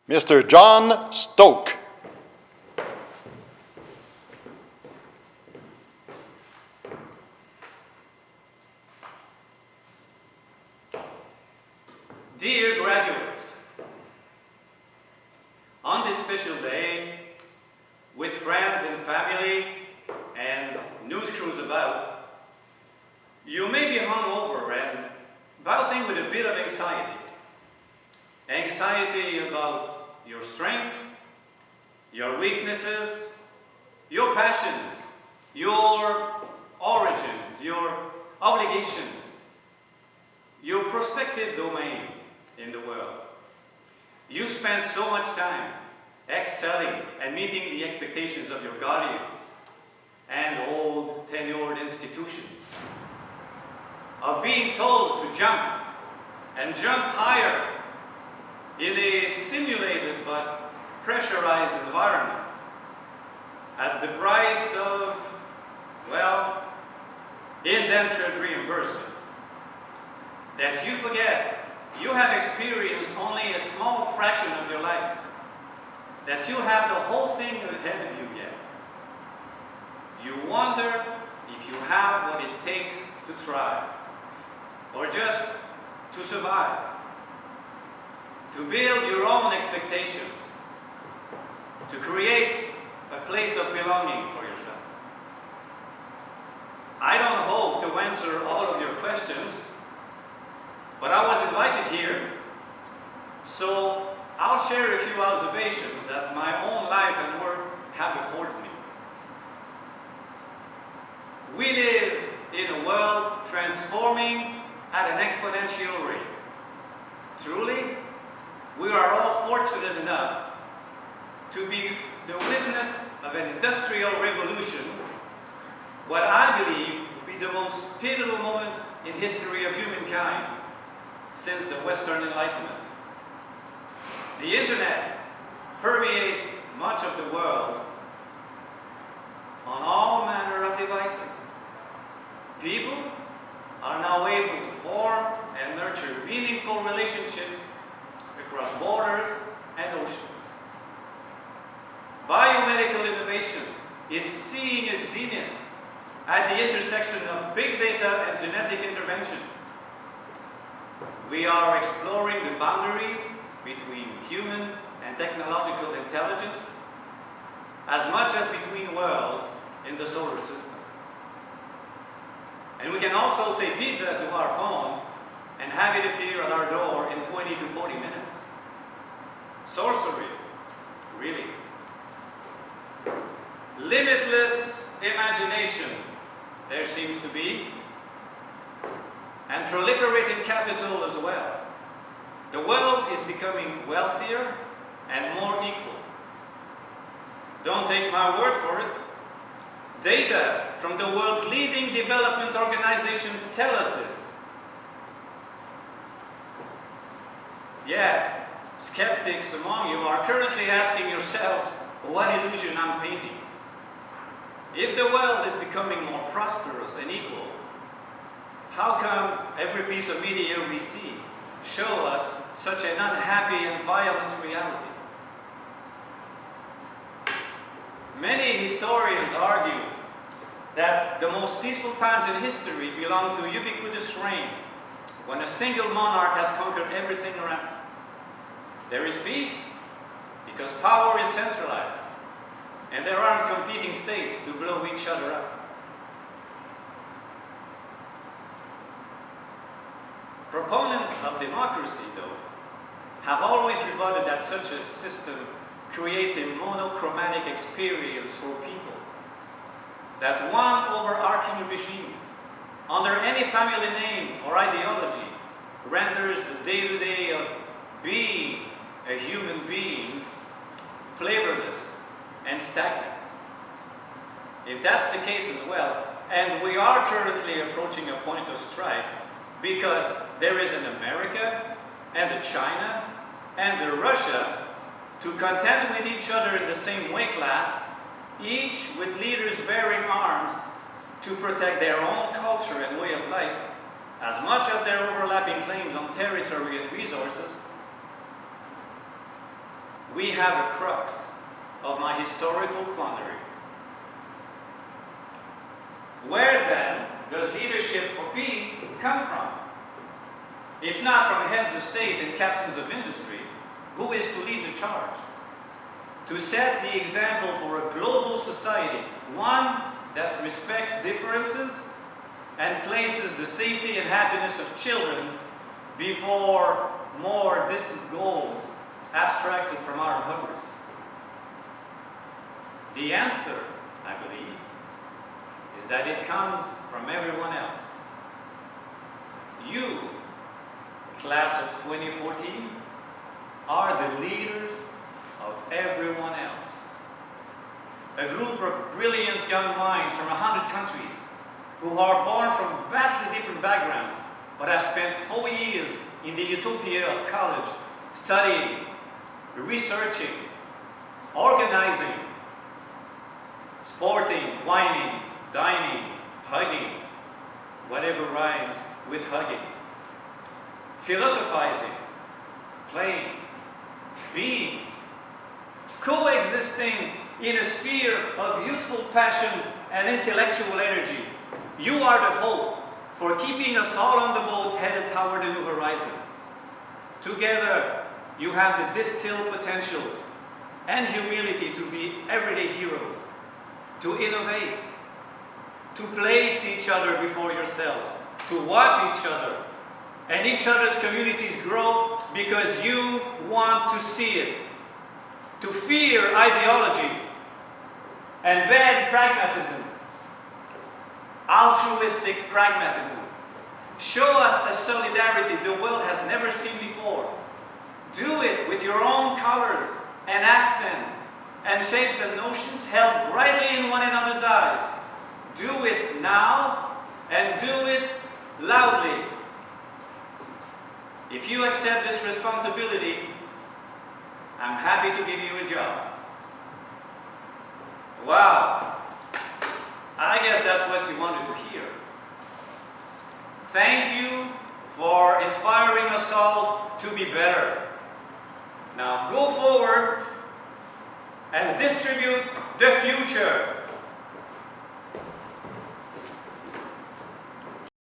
Mr. John Stoke. Dear graduates, on this special day, with friends and family and news crews about, you may be hungover and battling with a bit of anxiety. Anxiety about your strengths, your weaknesses, your passions, your origins, your obligations, your prospective domain in the world. You spend so much time excelling and meeting the expectations of your guardians and old tenured institutions, of being told to jump and jump higher in a simulated but pressurized environment at the price of, well, indentured reimbursement. That you forget you have experienced only a small fraction of your life, that you have the whole thing ahead of you yet. You wonder if you have what it takes to thrive, or just to survive, to build your own expectations, to create a place of belonging for yourself. I don't hope to answer all of your questions, but I was invited here, so I'll share a few observations that my own life and work have afforded me. We live in a world transforming at an exponential rate. Truly, we are all fortunate enough to be the witness of an industrial revolution, what I believe will be the most pivotal moment in history of humankind since the Western Enlightenment. The internet permeates much of the world on all manner of devices. People are now able to form and nurture meaningful relationships across borders and oceans. Biomedical innovation is seeing a zenith at the intersection of big data and genetic intervention. We are exploring the boundaries between human and technological intelligence as much as between worlds in the solar system. And we can also say pizza to our phone and have it appear at our door in 20 to 40 minutes. Sorcery, really. Limitless imagination, there seems to be, and proliferating capital as well. The world is becoming wealthier and more equal. Don't take my word for it. Data from the world's leading development organizations tell us this. Yeah, skeptics among you are currently asking yourselves what illusion I'm painting. If the world is becoming more prosperous and equal, how come every piece of media we see show us such an unhappy and violent reality? Many historians argue that the most peaceful times in history belong to ubiquitous reign, when a single monarch has conquered everything around. There is peace because power is centralized, and there aren't competing states to blow each other up. Proponents of democracy, though, have always rebutted that such a system creates a monochromatic experience for people. That one overarching regime, under any family name or ideology, renders the day-to-day of being a human being flavorless and stagnant. If that's the case as well, and we are currently approaching a point of strife because there is an America and a China and a Russia to contend with each other in the same weight class, each with leaders bearing arms to protect their own culture and way of life, as much as their overlapping claims on territory and resources. we have a crux of my historical quandary. Where then does leadership for peace come from? If not from heads of state and captains of industry, who is to lead the charge? To set the example for a global society, one that respects differences and places the safety and happiness of children before more distant goals abstracted from our hubris. The answer, I believe, is that it comes from everyone else. You, class of 2014, are the leaders of everyone else. A group of brilliant young minds from 100 countries who are born from vastly different backgrounds but have spent 4 years in the utopia of college, studying, researching, organizing, sporting, whining, dining, hugging, whatever rhymes with hugging, philosophizing, playing, being, coexisting in a sphere of youthful passion and intellectual energy. You are the hope for keeping us all on the boat headed toward a new horizon. Together, you have the distilled potential and humility to be everyday heroes, to innovate, to place each other before yourselves, to watch each other and each other's communities grow because you want to see it, to fear ideology and bad pragmatism, altruistic pragmatism. Show us a solidarity the world has never seen before. Do it with your own colors and accents and shapes and notions held brightly in one another's eyes. Do it now and do it loudly. If you accept this responsibility, I'm happy to give you a job. Wow. I guess that's what you wanted to hear. Thank you for inspiring us all to be better. Now go forward and distribute the future.